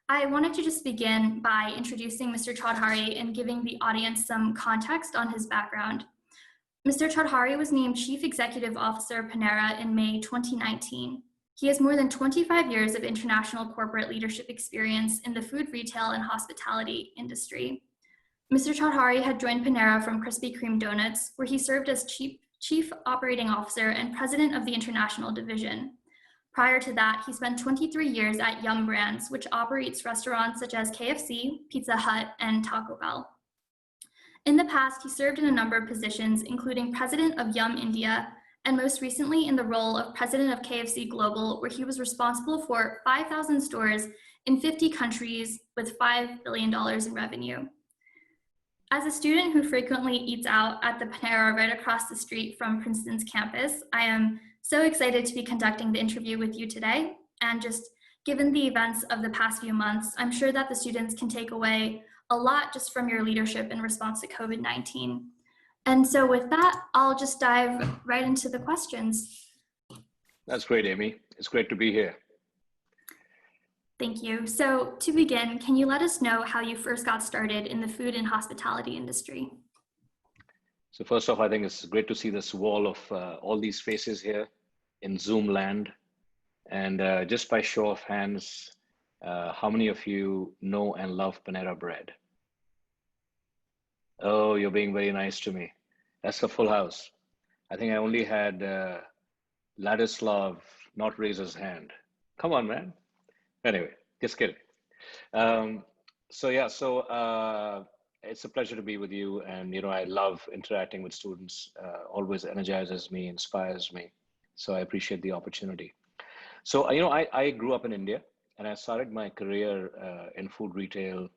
I wanted to just begin by introducing Mr. Chaudhary and giving the audience some context on his background. Mr. Chaudhary was named Chief Executive Officer of Panera in May 2019. He has more than 25 years of international corporate leadership experience in the food, retail, and hospitality industry. Mr. Chaudhary had joined Panera from Krispy Kreme Donuts, where he served as Chief Operating Officer and President of the International Division. Prior to that, he spent 23 years at Yum Brands, which operates restaurants such as KFC, Pizza Hut, and Taco Bell. In the past, he served in a number of positions, including President of Yum India, and most recently in the role of President of KFC Global, where he was responsible for 5,000 stores in 50 countries with $5 billion in revenue. As a student who frequently eats out at the Panera right across the street from Princeton's campus, I am so excited to be conducting the interview with you today. And just given the events of the past few months, I'm sure that the students can take away a lot just from your leadership in response to COVID-19. And so with that, I'll just dive right into the questions. That's great, Amy. It's great to be here. Thank you. So to begin, can you let us know how you first got started in the food and hospitality industry? So first off, I think it's great to see this wall of all these faces here in Zoom land. And just by show of hands, how many of you know and love Panera bread? Oh, you're being very nice to me. That's a full house. I think I only had Ladislav not raise his hand. Come on, man. Anyway, just kidding. It's a pleasure to be with you. And, I love interacting with students, always energizes me, inspires me. So I appreciate the opportunity. So, I grew up in India and I started my career in food retail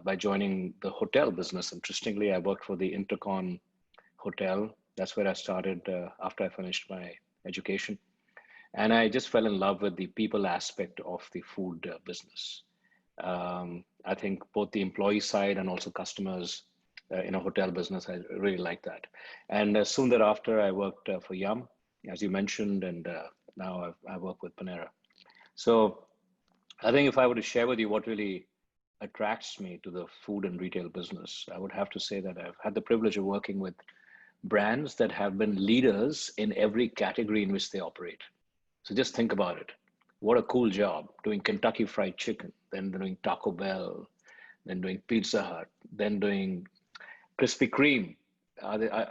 by joining the hotel business. Interestingly, I worked for the Intercon Hotel. That's where I started after I finished my education. And I just fell in love with the people aspect of the food business. I think both the employee side and also customers in a hotel business, I really like that. And soon thereafter, I worked for Yum, as you mentioned, and now I work with Panera. So I think if I were to share with you what really attracts me to the food and retail business, I would have to say that I've had the privilege of working with brands that have been leaders in every category in which they operate. So just think about it. What a cool job doing Kentucky Fried Chicken, then doing Taco Bell, then doing Pizza Hut, then doing Krispy Kreme.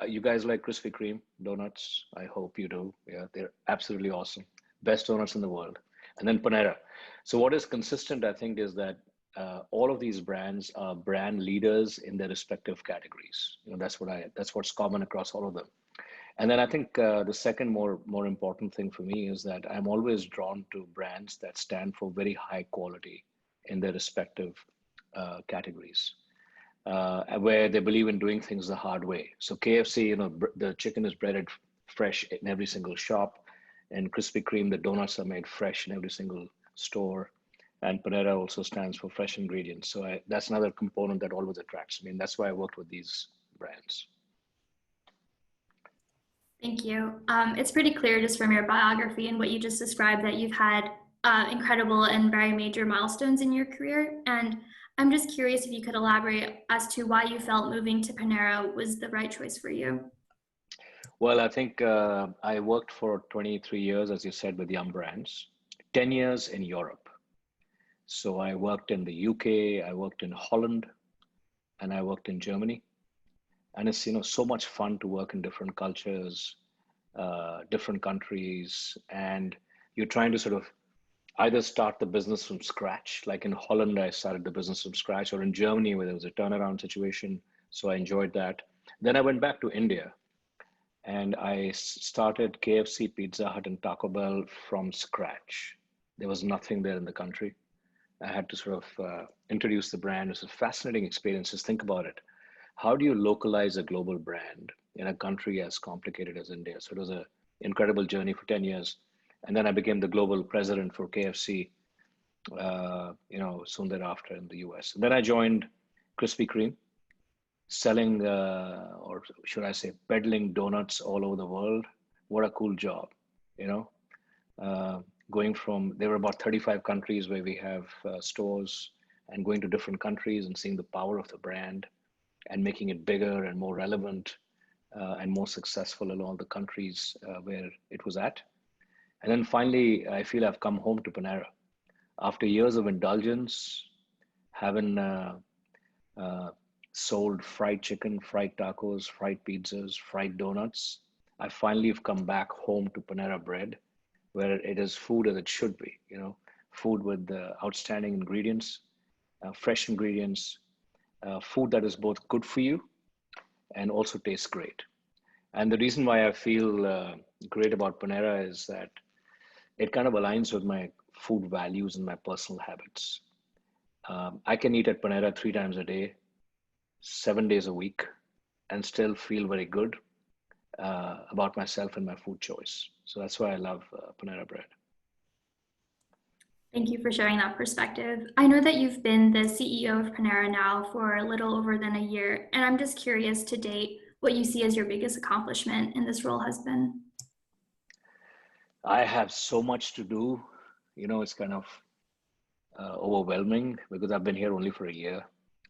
You guys like Krispy Kreme donuts? I hope you do. Yeah, they're absolutely awesome. Best donuts in the world. And then Panera. So what is consistent, I think, is that all of these brands are brand leaders in their respective categories. That's what's common across all of them. And then I think the second more important thing for me is that I'm always drawn to brands that stand for very high quality in their respective categories, where they believe in doing things the hard way. So KFC, the chicken is breaded fresh in every single shop, and Krispy Kreme, the donuts are made fresh in every single store, and Panera also stands for fresh ingredients. So that's another component that always attracts me, and that's why I worked with these brands. Thank you. It's pretty clear just from your biography and what you just described that you've had incredible and very major milestones in your career. And I'm just curious if you could elaborate as to why you felt moving to Panera was the right choice for you. Well, I think I worked for 23 years, as you said, with Yum Brands, 10 years in Europe. So I worked in the UK, I worked in Holland, and I worked in Germany. And it's, so much fun to work in different cultures, different countries, and you're trying to sort of either start the business from scratch, like in Holland, I started the business from scratch, or in Germany, where there was a turnaround situation. So I enjoyed that. Then I went back to India and I started KFC, Pizza Hut, and Taco Bell from scratch. There was nothing there in the country. I had to sort of introduce the brand. It was a fascinating experience. Just think about it. How do you localize a global brand in a country as complicated as India? So it was an incredible journey for 10 years. And then I became the global president for KFC, soon thereafter in the US. And then I joined Krispy Kreme, selling, or should I say, peddling donuts all over the world. What a cool job, going from, there were about 35 countries where we have stores. and going to different countries and seeing the power of the brand and making it bigger and more relevant and more successful in all the countries where it was at. And then finally, I feel I've come home to Panera. After years of indulgence, having sold fried chicken, fried tacos, fried pizzas, fried donuts, I finally have come back home to Panera Bread, where it is food as it should be, food with outstanding ingredients, fresh ingredients, food that is both good for you and also tastes great. And the reason why I feel great about Panera is that it kind of aligns with my food values and my personal habits. I can eat at Panera 3 times a day, 7 days a week, and still feel very good about myself and my food choice. So that's why I love Panera Bread. Thank you for sharing that perspective. I know that you've been the CEO of Panera now for a little over than a year, and I'm just curious to date what you see as your biggest accomplishment in this role has been. I have so much to do. It's kind of overwhelming because I've been here only for a year,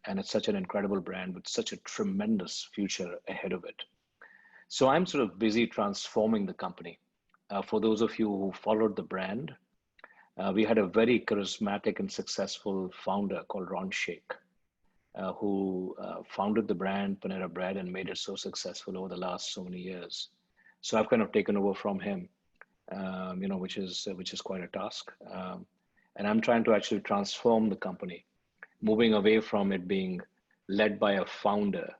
and it's such an incredible brand with such a tremendous future ahead of it. So I'm sort of busy transforming the company. For those of you who followed the brand, we had a very charismatic and successful founder called Ron Shaik, who founded the brand Panera Bread and made it so successful over the last so many years. So I've kind of taken over from him, which is quite a task. And I'm trying to actually transform the company, moving away from it being led by a founder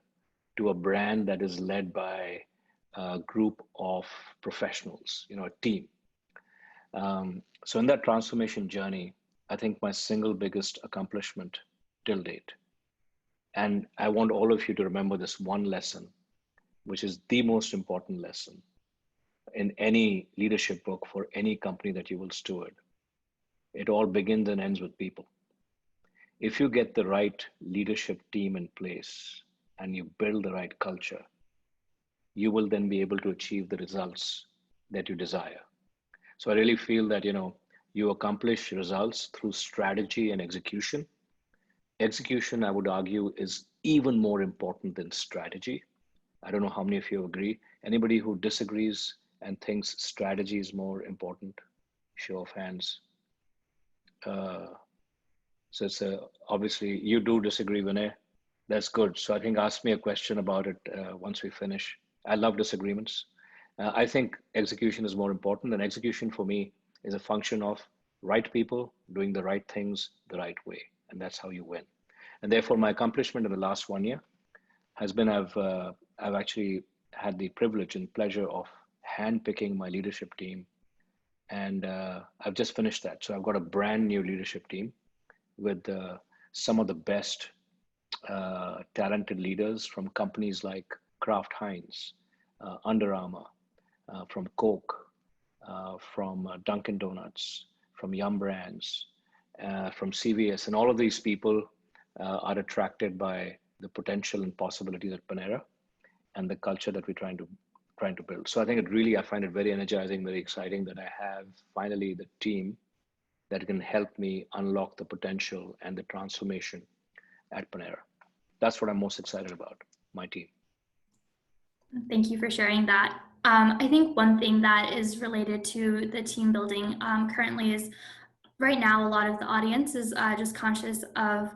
to a brand that is led by a group of professionals, a team. So in that transformation journey, I think my single biggest accomplishment till date, and I want all of you to remember this one lesson, which is the most important lesson in any leadership book for any company that you will steward. It all begins and ends with people. If you get the right leadership team in place and you build the right culture, you will then be able to achieve the results that you desire. So I really feel that, you accomplish results through strategy and execution. Execution, I would argue, is even more important than strategy. I don't know how many of you agree. Anybody who disagrees and thinks strategy is more important? Show of hands. So it's obviously you do disagree, Vinay. That's good. So I think ask me a question about it once we finish. I love disagreements. I think execution is more important, and execution for me is a function of right people doing the right things the right way, and that's how you win. And therefore, my accomplishment in the last 1 year has been I've actually had the privilege and pleasure of handpicking my leadership team, and I've just finished that. So I've got a brand new leadership team with some of the best talented leaders from companies like Kraft Heinz, Under Armour, from Coke, from Dunkin' Donuts, from Yum Brands, from CVS, and all of these people are attracted by the potential and possibilities at Panera and the culture that we're trying to build. So I think I find it very energizing, very exciting that I have finally the team that can help me unlock the potential and the transformation at Panera. That's what I'm most excited about, my team. Thank you for sharing that. I think one thing that is related to the team building currently is right now a lot of the audience is just conscious of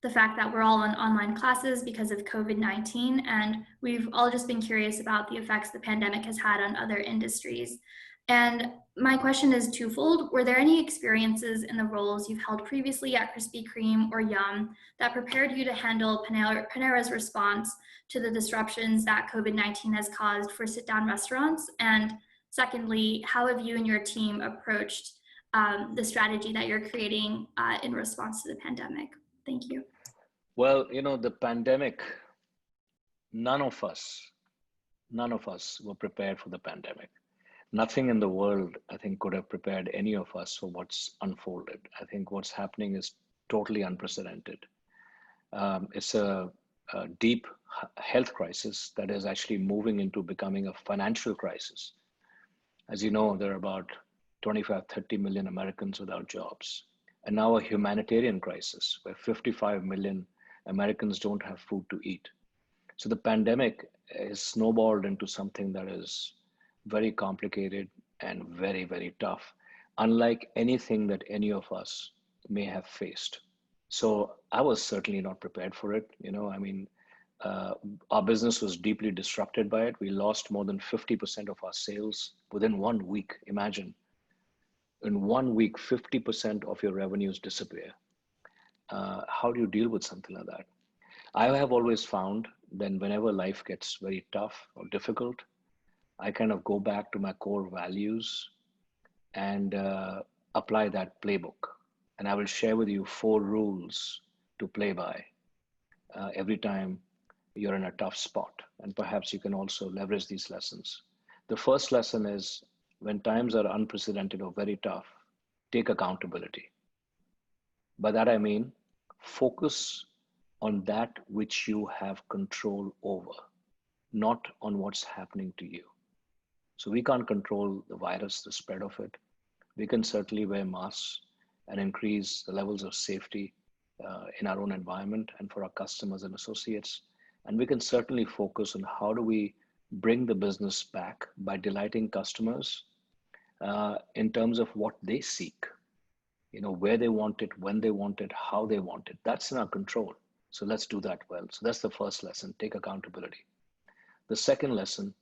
the fact that we're all in online classes because of COVID-19, and we've all just been curious about the effects the pandemic has had on other industries. And my question is twofold. Were there any experiences in the roles you've held previously at Krispy Kreme or Yum that prepared you to handle Panera's response to the disruptions that COVID-19 has caused for sit-down restaurants? And secondly, how have you and your team approached the strategy that you're creating in response to the pandemic? Thank you. Well, the pandemic, none of us were prepared for the pandemic. Nothing in the world, I think, could have prepared any of us for what's unfolded. I think what's happening is totally unprecedented. It's a deep health crisis that is actually moving into becoming a financial crisis. As you know, there are about 25, 30 million Americans without jobs. and now a humanitarian crisis where 55 million Americans don't have food to eat. So the pandemic is snowballed into something that is very complicated and very, very tough, unlike anything that any of us may have faced. So I was certainly not prepared for it. Uh, our business was deeply disrupted by it. We lost more than 50% of our sales within 1 week. Imagine, in 1 week, 50% of your revenues disappear. How do you deal with something like that? I have always found that whenever life gets very tough or difficult, I kind of go back to my core values and apply that playbook. And I will share with you 4 rules to play by every time you're in a tough spot. And perhaps you can also leverage these lessons. The first lesson is when times are unprecedented or very tough, take accountability. By that I mean focus on that which you have control over, not on what's happening to you. So we can't control the virus, the spread of it. We can certainly wear masks and increase the levels of safety in our own environment and for our customers and associates. And we can certainly focus on how do we bring the business back by delighting customers in terms of what they seek, where they want it, when they want it, how they want it. That's in our control. So let's do that well. So that's the first lesson, take accountability. The second lesson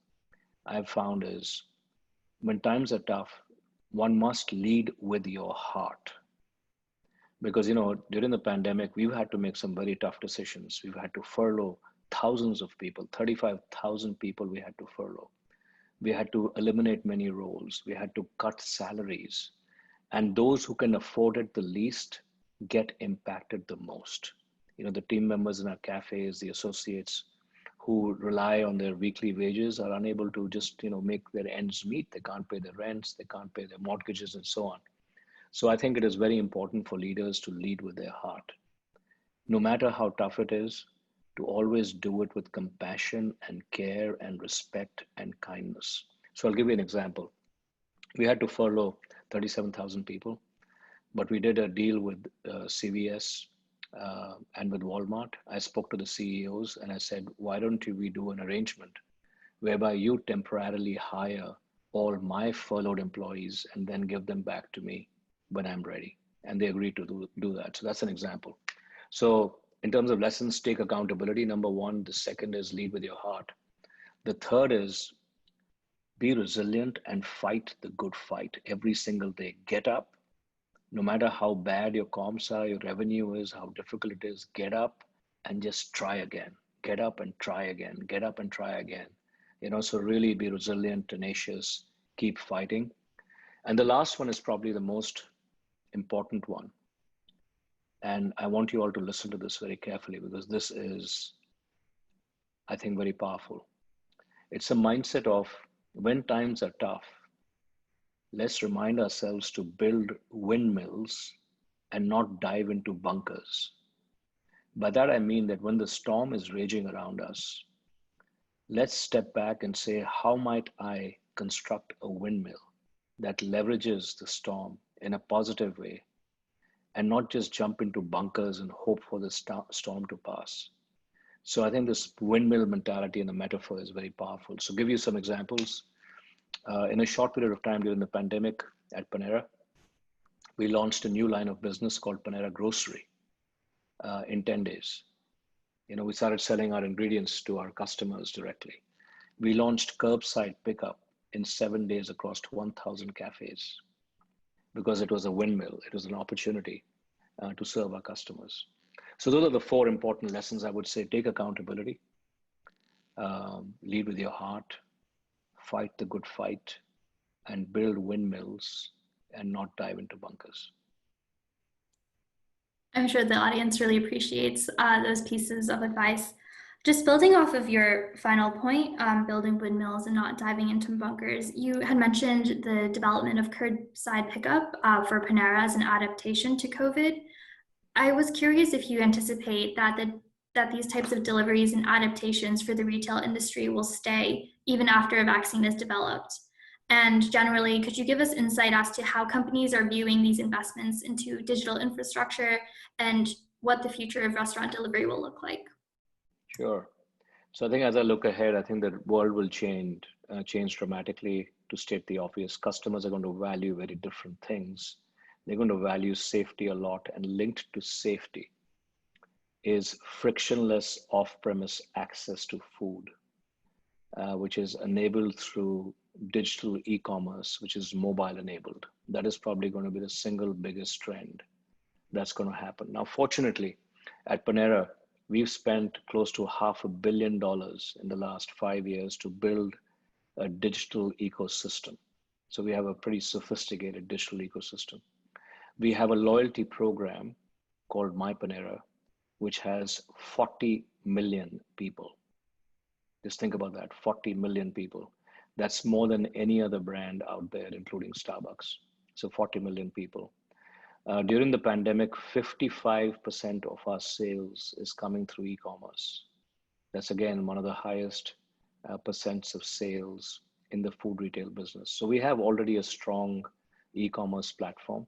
I've found is when times are tough, one must lead with your heart. Because, during the pandemic, we've had to make some very tough decisions. We've had to furlough thousands of people, 35,000 people we had to furlough. We had to eliminate many roles. We had to cut salaries. And those who can afford it the least get impacted the most. The team members in our cafes, the associates who rely on their weekly wages are unable to just, make their ends meet. They can't pay their rents, they can't pay their mortgages and so on. So I think it is very important for leaders to lead with their heart. No matter how tough it is, to always do it with compassion and care and respect and kindness. So I'll give you an example. We had to furlough 37,000 people, but we did a deal with CVS and with Walmart. I spoke to the CEOs and I said, why don't we do an arrangement whereby you temporarily hire all my furloughed employees and then give them back to me when I'm ready. And they agreed to do that. So that's an example. So in terms of lessons, take accountability, number one. The second is lead with your heart. The third is be resilient and fight the good fight every single day. Get up, no matter how bad your comps are, your revenue is, how difficult it is, get up and just try again. Get up and try again. Get up and try again. So really be resilient, tenacious, keep fighting. And the last one is probably the most important one. And I want you all to listen to this very carefully because this is, I think, very powerful. It's a mindset of when times are tough, let's remind ourselves to build windmills and not dive into bunkers. By that, I mean that when the storm is raging around us, let's step back and say, how might I construct a windmill that leverages the storm in a positive way and not just jump into bunkers and hope for the storm to pass. So I think this windmill mentality and the metaphor is very powerful. So give you some examples. In a short period of time during the pandemic at Panera, we launched a new line of business called Panera Grocery in 10 days. We started selling our ingredients to our customers directly. We launched curbside pickup in 7 days across 1,000 cafes because it was a windmill. It was an opportunity to serve our customers. So those are the 4 important lessons I would say. Take accountability, lead with your heart, fight the good fight, and build windmills and not dive into bunkers. I'm sure the audience really appreciates those pieces of advice. Just building off of your final point, building windmills and not diving into bunkers, you had mentioned the development of curbside pickup for Panera as an adaptation to COVID. I was curious if you anticipate that these types of deliveries and adaptations for the retail industry will stay even after a vaccine is developed. And generally, could you give us insight as to how companies are viewing these investments into digital infrastructure and what the future of restaurant delivery will look like? Sure. So I think as I look ahead, I think the world will change dramatically. To state the obvious, customers are going to value very different things. They're going to value safety a lot, and linked to safety is frictionless off-premise access to food, which is enabled through digital e-commerce, which is mobile enabled. That is probably going to be the single biggest trend that's going to happen. Now, fortunately, at Panera, we've spent close to $500 million in the last 5 years to build a digital ecosystem. So we have a pretty sophisticated digital ecosystem. We have a loyalty program called My Panera, which has 40 million people. Just think about that, 40 million people. That's more than any other brand out there, including Starbucks. So 40 million people. During the pandemic, 55% of our sales is coming through e-commerce. That's again one of the highest percents of sales in the food retail business. So we have already a strong e-commerce platform.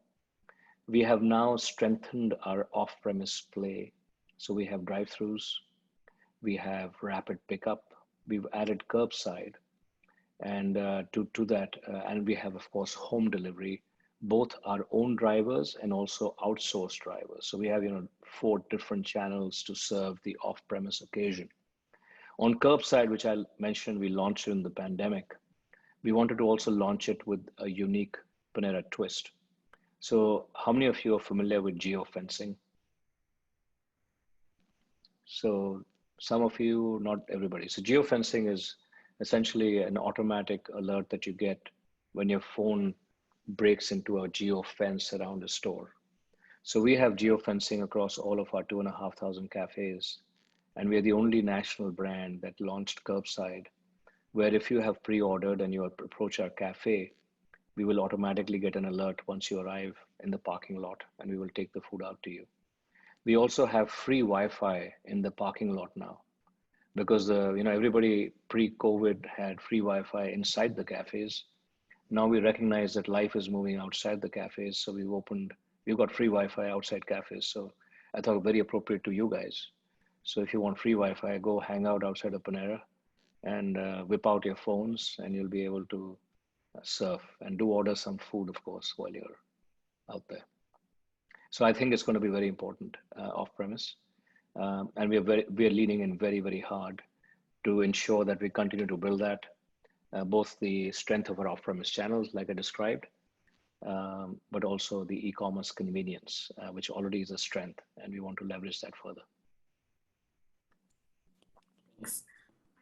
We have now strengthened our off-premise play. So we have drive-throughs, we have rapid pickup, we've added curbside, and to that, and we have, of course, home delivery, both our own drivers and also outsourced drivers. So we have, 4 different channels to serve the off-premise occasion. On curbside, which I mentioned, we launched in the pandemic. We wanted to also launch it with a unique Panera twist. So how many of you are familiar with geofencing? So some of you, not everybody. So geofencing is essentially an automatic alert that you get when your phone breaks into a geofence around a store. So we have geofencing across all of our 2,500 cafes. And we are the only national brand that launched curbside, where if you have pre-ordered and you approach our cafe, we will automatically get an alert once you arrive in the parking lot, and we will take the food out to you. We also have free Wi-Fi in the parking lot now, because everybody pre-COVID had free Wi-Fi inside the cafes. Now we recognize that life is moving outside the cafes, so we've got free Wi-Fi outside cafes. So I thought very appropriate to you guys. So if you want free Wi-Fi, go hang out outside of Panera and whip out your phones, and you'll be able to surf and do order some food, of course, while you're out there. So I think it's going to be very important off-premise, and we are leaning in very, very hard to ensure that we continue to build that, both the strength of our off-premise channels, like I described, but also the e-commerce convenience, which already is a strength, and we want to leverage that further. Thanks.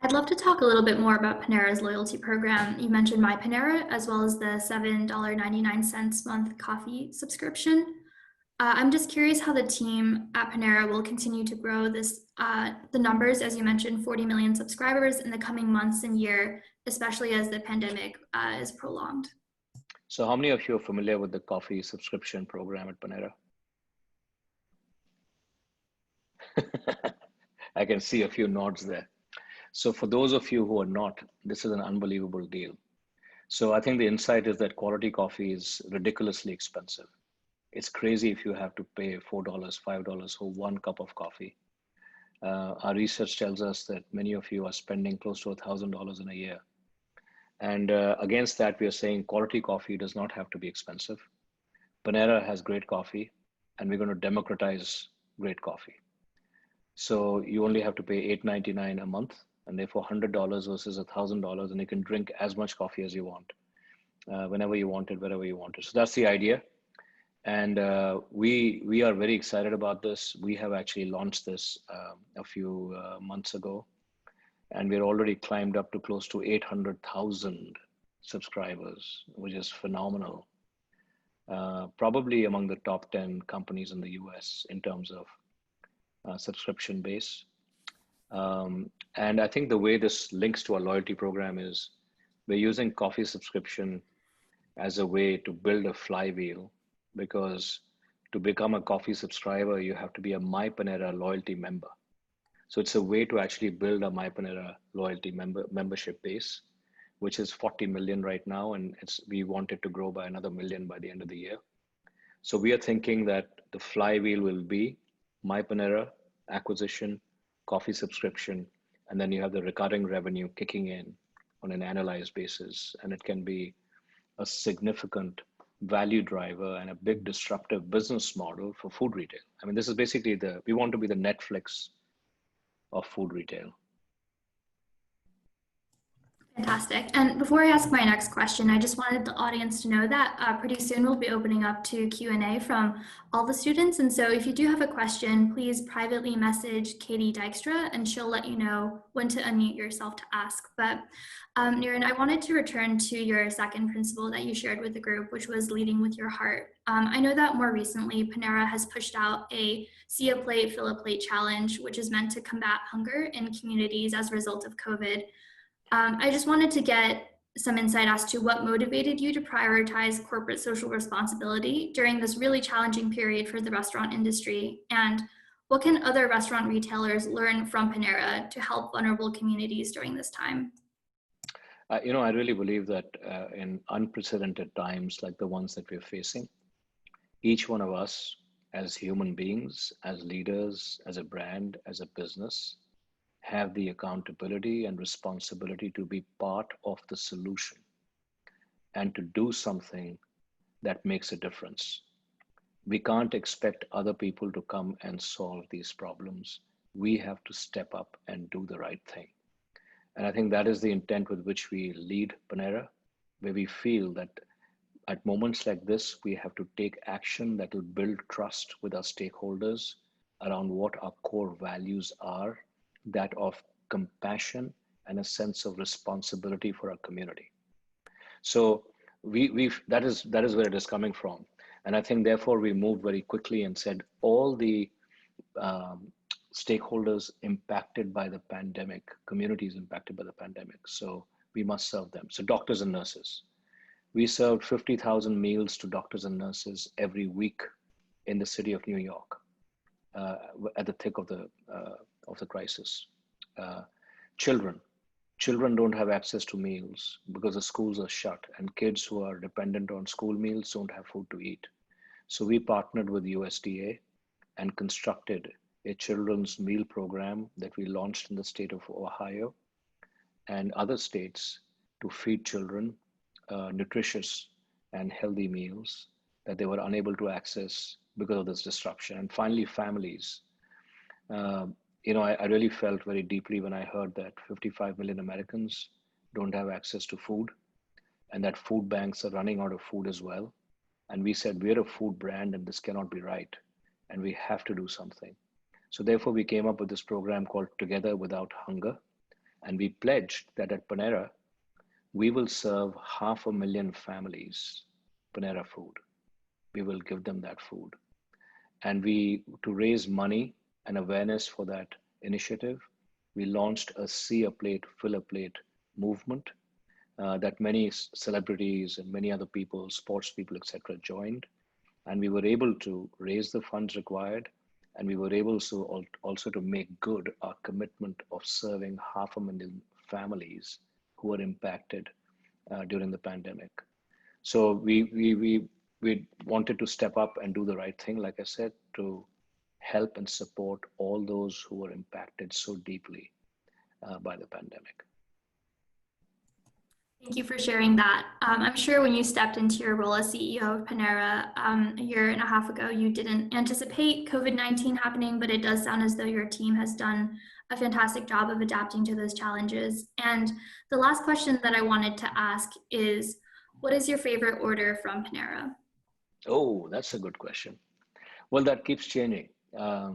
I'd love to talk a little bit more about Panera's loyalty program. You mentioned My Panera, as well as the $7.99 month coffee subscription. I'm just curious how the team at Panera will continue to grow the numbers, as you mentioned, 40 million subscribers in the coming months and year, especially as the pandemic is prolonged. So how many of you are familiar with the coffee subscription program at Panera? I can see a few nods there. So for those of you who are not, this is an unbelievable deal. So I think the insight is that quality coffee is ridiculously expensive. It's crazy if you have to pay $4, $5 for 1 cup of coffee. Our research tells us that many of you are spending close to $1,000 in a year. And against that, we are saying quality coffee does not have to be expensive. Panera has great coffee, and we're going to democratize great coffee. So you only have to pay $8.99 a month, and therefore $100 versus $1,000, and you can drink as much coffee as you want, whenever you want it, wherever you want it. So that's the idea. And we are very excited about this. We have actually launched this a few months ago, and we're already climbed up to close to 800,000 subscribers, which is phenomenal. Probably among the top 10 companies in the US in terms of subscription base. And I think the way this links to our loyalty program is we're using coffee subscription as a way to build a flywheel, because to become a coffee subscriber, you have to be a My Panera loyalty member. So it's a way to actually build a My Panera loyalty membership base, which is 40 million right now, and we want it to grow by another million by the end of the year. So we are thinking that the flywheel will be My Panera acquisition, coffee subscription, and then you have the recurring revenue kicking in on an annualized basis, and it can be a significant value driver and a big disruptive business model for food retail. I mean, this is basically we want to be the Netflix of food retail. Fantastic. And before I ask my next question, I just wanted the audience to know that pretty soon we'll be opening up to Q&A from all the students. And so if you do have a question, please privately message Katie Dykstra and she'll let you know when to unmute yourself to ask. But Niren, I wanted to return to your second principle that you shared with the group, which was leading with your heart. I know that more recently, Panera has pushed out a See a Plate, Fill a Plate challenge, which is meant to combat hunger in communities as a result of COVID. I just wanted to get some insight as to what motivated you to prioritize corporate social responsibility during this really challenging period for the restaurant industry, and what can other restaurant retailers learn from Panera to help vulnerable communities during this time? I really believe that in unprecedented times like the ones that we're facing, each one of us as human beings, as leaders, as a brand, as a business, have the accountability and responsibility to be part of the solution and to do something that makes a difference. We can't expect other people to come and solve these problems. We have to step up and do the right thing. And I think that is the intent with which we lead Panera, where we feel that at moments like this, we have to take action that will build trust with our stakeholders around what our core values are, that of compassion and a sense of responsibility for our community. So that is where it is coming from. And I think therefore we moved very quickly and said all the stakeholders impacted by the pandemic, communities impacted by the pandemic, so we must serve them. So doctors and nurses. We served 50,000 meals to doctors and nurses every week in the city of New York at the thick of the crisis. Children don't have access to meals because the schools are shut, and kids who are dependent on school meals don't have food to eat. So we partnered with USDA and constructed a children's meal program that we launched in the state of Ohio and other states to feed children nutritious and healthy meals that they were unable to access because of this disruption. And finally, families. I really felt very deeply when I heard that 55 million Americans don't have access to food and that food banks are running out of food as well. And we said, we're a food brand and this cannot be right. And we have to do something. So therefore, we came up with this program called Together Without Hunger. And we pledged that at Panera, we will serve 500,000 families Panera food. We will give them that food. And to raise money and awareness for that initiative, we launched a See a Plate, Fill a Plate movement that many celebrities and many other people, sports people, etc., joined. And we were able to raise the funds required. And we were able to also to make good our commitment of serving 500,000 families who were impacted during the pandemic. So we wanted to step up and do the right thing, like I said, to help and support all those who were impacted so deeply by the pandemic. Thank you for sharing that. I'm sure when you stepped into your role as CEO of Panera a year and a half ago, you didn't anticipate COVID-19 happening, but it does sound as though your team has done a fantastic job of adapting to those challenges. And the last question that I wanted to ask is, what is your favorite order from Panera? Oh, that's a good question. Well, that keeps changing. I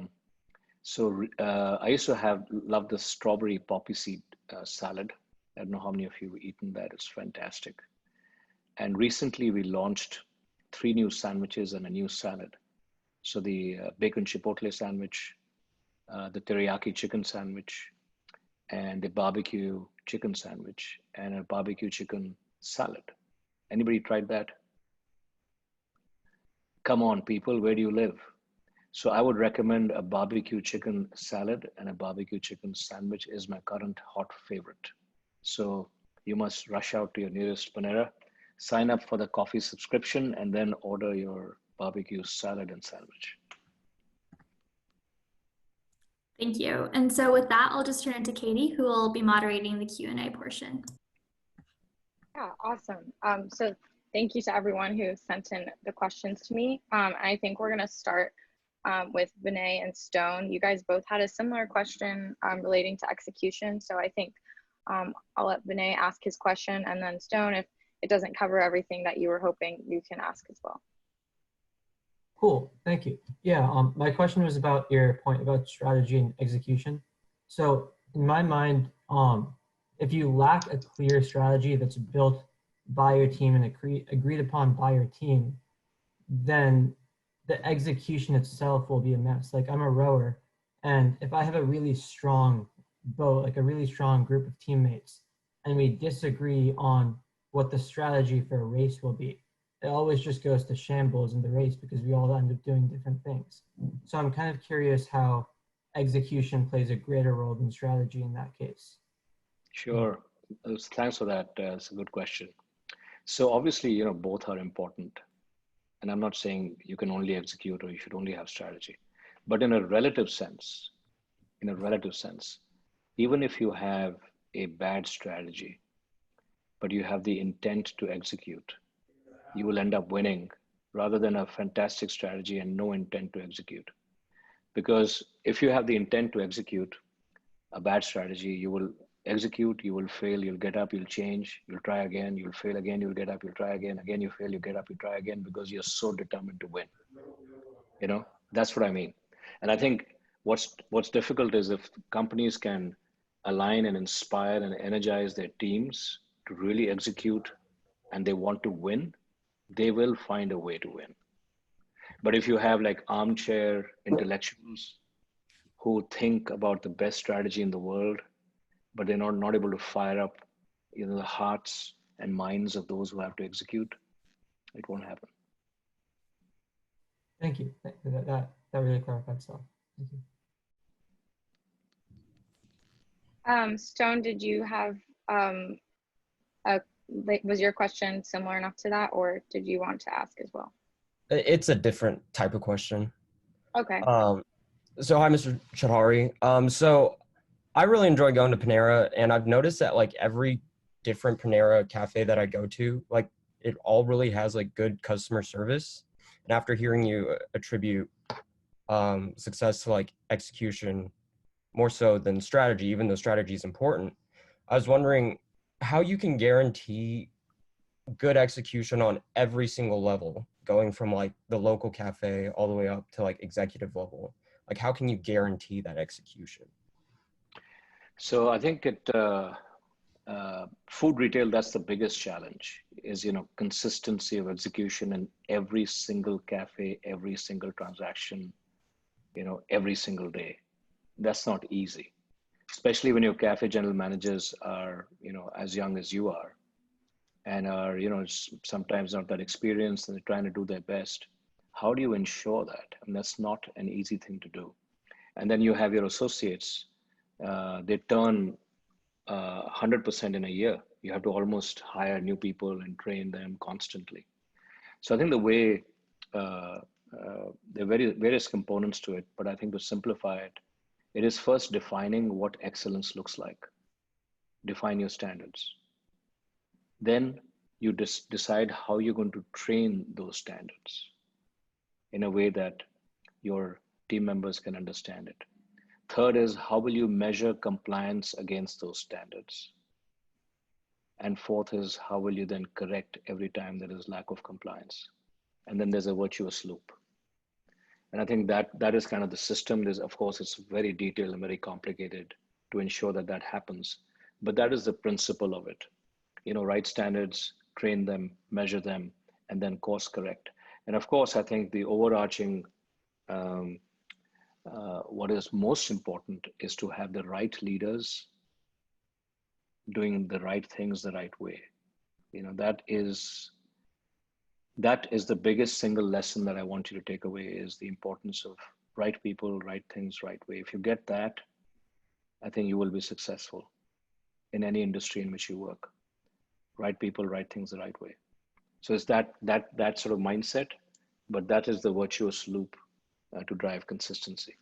used to love the strawberry poppy seed salad. I don't know how many of you have eaten that. It's fantastic. And recently we launched 3 new sandwiches and a new salad. So the bacon chipotle sandwich, the teriyaki chicken sandwich, and the barbecue chicken sandwich, and a barbecue chicken salad. Anybody tried that? Come on, people, where do you live? So I would recommend a barbecue chicken salad and a barbecue chicken sandwich is my current hot favorite. So you must rush out to your nearest Panera, sign up for the coffee subscription, and then order your barbecue salad and sandwich. Thank you. And so with that, I'll just turn it to Katie, who will be moderating the Q&A portion. Yeah, awesome. So thank you to everyone who sent in the questions to me. I think we're gonna start with Vinay and Stone. You guys both had a similar question relating to execution. So I think I'll let Vinay ask his question, and then Stone, if it doesn't cover everything that you were hoping, you can ask as well. Cool, thank you. Yeah, my question was about your point about strategy and execution. So in my mind, if you lack a clear strategy that's built by your team and agreed upon by your team, then the execution itself will be a mess. Like, I'm a rower, and if I have a really strong boat, like a really strong group of teammates, and we disagree on what the strategy for a race will be, it always just goes to shambles in the race because we all end up doing different things. So I'm kind of curious how execution plays a greater role than strategy in that case. Sure. Thanks for that. It's a good question. So obviously, both are important. And I'm not saying you can only execute or you should only have strategy. But in a relative sense, even if you have a bad strategy, but you have the intent to execute, you will end up winning rather than a fantastic strategy and no intent to execute. Because if you have the intent to execute a bad strategy, you will execute, you will fail, you'll get up, you'll change, you'll try again, you'll fail again, you'll get up, you'll try again, you fail, you get up, you try again, because you're so determined to win. That's what I mean. And I think what's difficult is if companies can align and inspire and energize their teams to really execute and they want to win, they will find a way to win. But if you have like armchair intellectuals who think about the best strategy in the world, but they're not able to fire up the hearts and minds of those who have to execute, it won't happen. Thank you. That really clarified stuff. Thank you. Stone, did you have was your question similar enough to that, or did you want to ask as well? It's a different type of question. Okay. So hi, Mr. Chaudhary. So I really enjoy going to Panera, and I've noticed that like every different Panera cafe that I go to, like it all really has like good customer service. And after hearing you attribute success to like execution more so than strategy, even though strategy is important, I was wondering how you can guarantee good execution on every single level, going from like the local cafe all the way up to like executive level. Like, how can you guarantee that execution? So I think food retail, that's the biggest challenge is, consistency of execution in every single cafe, every single transaction, every single day. That's not easy, especially when your cafe general managers are, as young as you are and are, sometimes not that experienced and they're trying to do their best. How do you ensure that? And that's not an easy thing to do. And then you have your associates, they turn 100% in a year. You have to almost hire new people and train them constantly. So I think the way, there are various components to it, but I think to simplify it, it is first defining what excellence looks like. Define your standards. Then you decide how you're going to train those standards in a way that your team members can understand it. Third is, how will you measure compliance against those standards? And fourth is, how will you then correct every time there is lack of compliance? And then there's a virtuous loop. And I think that is kind of the system. There's, of course, it's very detailed and very complicated to ensure that that happens. But that is the principle of it. Right standards, train them, measure them, and then course correct. And of course, I think the overarching what is most important is to have the right leaders doing the right things the right way. That is the biggest single lesson that I want you to take away, is the importance of right people, right things, right way. If you get that, I think you will be successful in any industry in which you work. right people, right things the right way. So it's that sort of mindset, but that is the virtuous loop to drive consistency.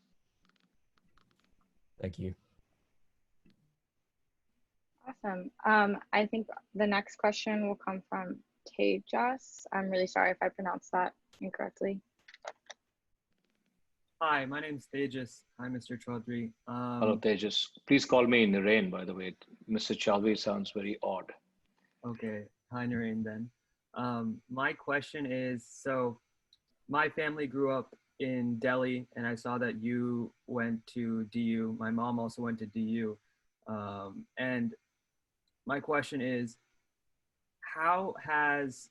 Thank you. Awesome. I think the next question will come from Tejas. I'm really sorry if I pronounced that incorrectly. Hi, my name's Tejas. Hi, Mr. Chaudhary. Hello, Tejas. Please call me Niren, by the way. Mr. Chaudhary sounds very odd. Okay. Hi, Niren then. My question is, so my family grew up in Delhi, and I saw that you went to DU. My mom also went to DU. And my question is, how has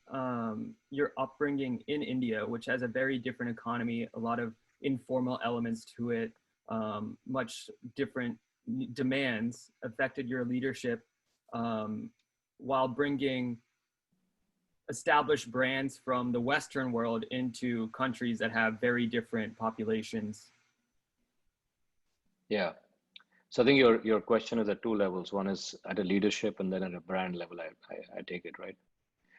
your upbringing in India, which has a very different economy, a lot of informal elements to it, much different demands, affected your leadership while bringing established brands from the Western world into countries that have very different populations? Yeah. So I think your question is at two levels. One is at a leadership and then at a brand level, I take it, right?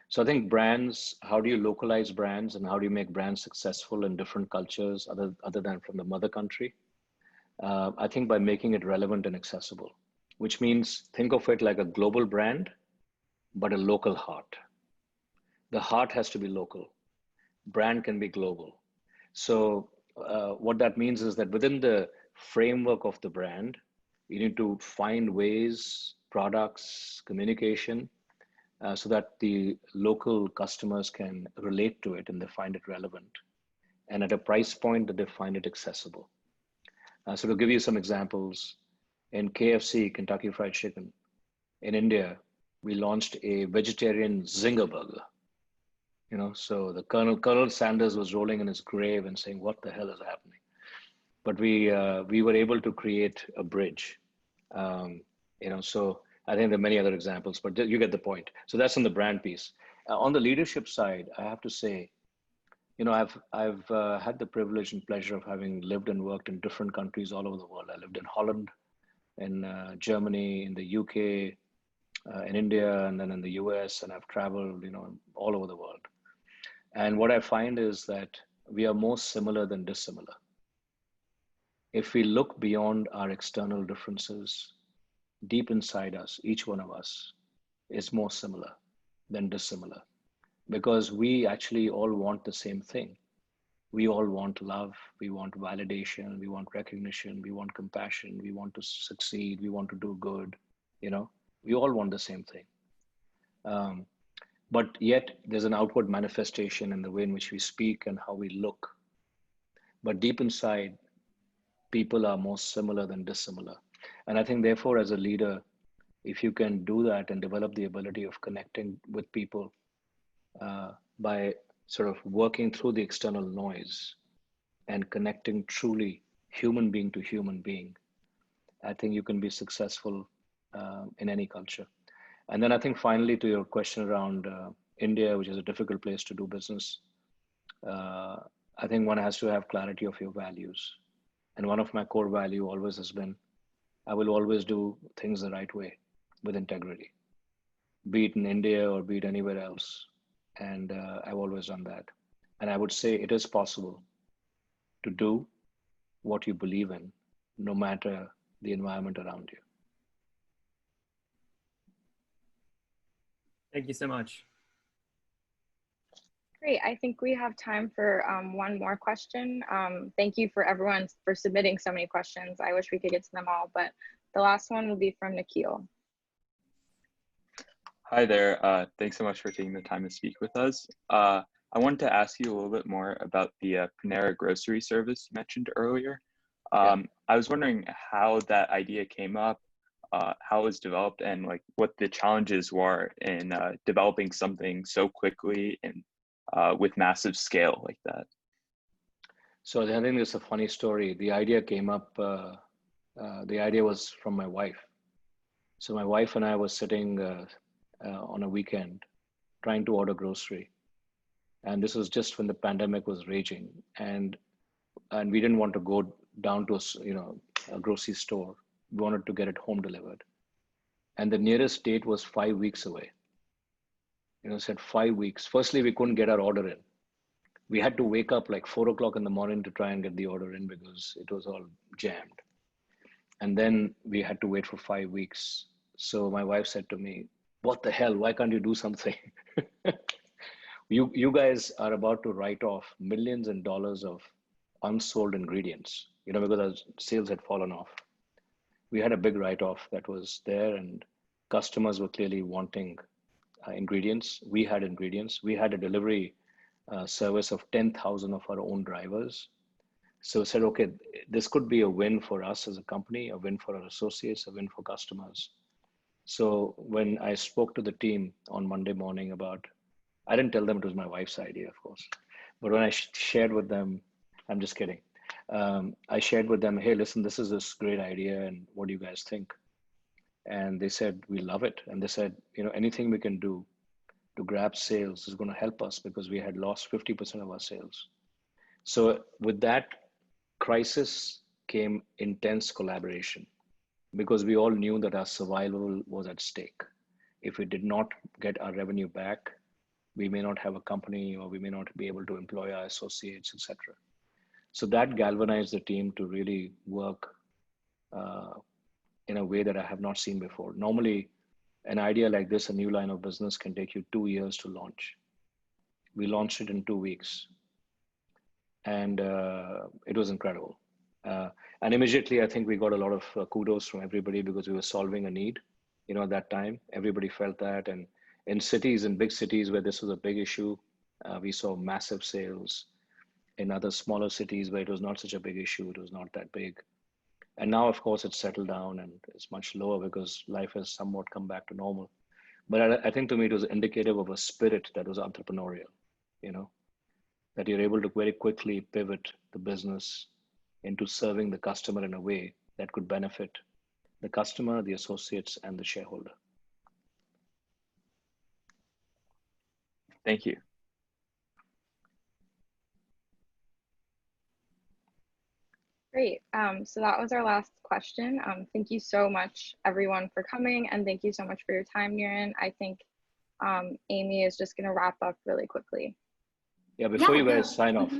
So I think brands, how do you localize brands and how do you make brands successful in different cultures other than from the mother country? I think by making it relevant and accessible, which means think of it like a global brand, but a local heart. The heart has to be local. Brand can be global. So what that means is that within the framework of the brand, you need to find ways, products, communication, so that the local customers can relate to it and they find it relevant. And at a price point that they find it accessible. So to give you some examples, in KFC, Kentucky Fried Chicken, in India, we launched a vegetarian zinger burger. You know, so the Colonel Sanders was rolling in his grave and saying, "What the hell is happening?" But we were able to create a bridge. You know, so I think there are many other examples, but you get the point. So that's on the brand piece. On the leadership side, I have to say, you know, I've had the privilege and pleasure of having lived and worked in different countries all over the world. I lived in Holland, in Germany, in the UK, in India, and then in the US, and I've traveled, you know, all over the world. And what I find is that we are more similar than dissimilar. If we look beyond our external differences, deep inside us, each one of us is more similar than dissimilar, because we actually all want the same thing. We all want love, we want validation, we want recognition, we want compassion, we want to succeed, we want to do good, you know, we all want the same thing. But yet there's an outward manifestation in the way in which we speak and how we look. But deep inside, people are more similar than dissimilar. And I think therefore, as a leader, if you can do that and develop the ability of connecting with people by sort of working through the external noise and connecting truly human being to human being, I think you can be successful in any culture. And then I think finally to your question around India, which is a difficult place to do business, I think one has to have clarity of your values. And one of my core value always has been, I will always do things the right way with integrity, be it in India or be it anywhere else. And I've always done that. And I would say it is possible to do what you believe in, no matter the environment around you. Thank you so much. Great. I think we have time for one more question. Thank you for everyone for submitting so many questions. I wish we could get to them all, but the last one will be from Nikhil. Hi there. Thanks so much for taking the time to speak with us. I wanted to ask you a little bit more about the Panera grocery service you mentioned earlier. I was wondering how that idea came up, how it was developed, and like what the challenges were in developing something so quickly and with massive scale like that. So I think it's a funny story. The idea came up, the idea was from my wife. So my wife and I were sitting on a weekend trying to order grocery. And this was just when the pandemic was raging. And we didn't want to go down to a grocery store. We wanted to get it home delivered. And the nearest date was 5 weeks away. said 5 weeks. Firstly, we couldn't get our order in. We had to wake up like 4 o'clock in the morning to try and get the order in because it was all jammed. And then we had to wait for 5 weeks. So my wife said to me, what the hell, why can't you do something? You guys are about to write off millions and dollars of unsold ingredients, because our sales had fallen off. We had a big write-off that was there, and customers were clearly wanting ingredients. We had ingredients. We had a delivery service of 10,000 of our own drivers. So I said, okay, this could be a win for us as a company, a win for our associates, a win for customers. So when I spoke to the team on Monday morning I didn't tell them it was my wife's idea, of course, but when I shared with them, I'm just kidding. I shared with them, hey, listen, this is this great idea, and what do you guys think? And they said, we love it. And they said, anything we can do to grab sales is going to help us because we had lost 50% of our sales. So with that crisis came intense collaboration because we all knew that our survival was at stake. If we did not get our revenue back, we may not have a company, or we may not be able to employ our associates, etc. So that galvanized the team to really work in a way that I have not seen before. Normally, an idea like this, a new line of business, can take you 2 years to launch. We launched it in 2 weeks, and it was incredible. And immediately, I think we got a lot of kudos from everybody because we were solving a need. At that time, everybody felt that. And in cities, in big cities where this was a big issue, we saw massive sales. In other smaller cities where it was not such a big issue, it was not that big. And now, of course, it's settled down and it's much lower because life has somewhat come back to normal. But I think to me, it was indicative of a spirit that was entrepreneurial, that you're able to very quickly pivot the business into serving the customer in a way that could benefit the customer, the associates, and the shareholder. Thank you. Great. So that was our last question. Thank you so much, everyone, for coming, and thank you so much for your time, Niren. I think Amy is just going to wrap up really quickly. Yeah, before you guys sign off,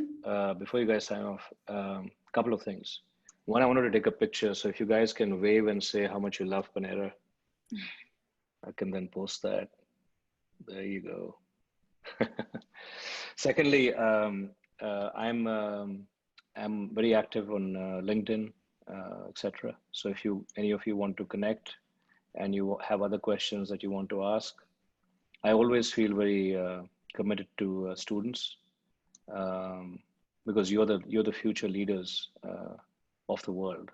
a couple of things. One, I wanted to take a picture. So if you guys can wave and say how much you love Panera, I can then post that. There you go. Secondly, I'm very active on LinkedIn, etc. So if any of you want to connect and you have other questions that you want to ask, I always feel very committed to students because you're the future leaders of the world,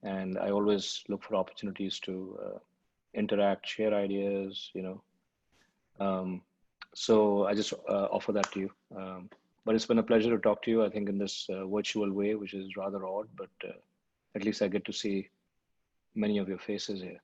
and I always look for opportunities to interact, share ideas, so I just offer that to you. But it's been a pleasure to talk to you, I think, in this virtual way, which is rather odd, but at least I get to see many of your faces here.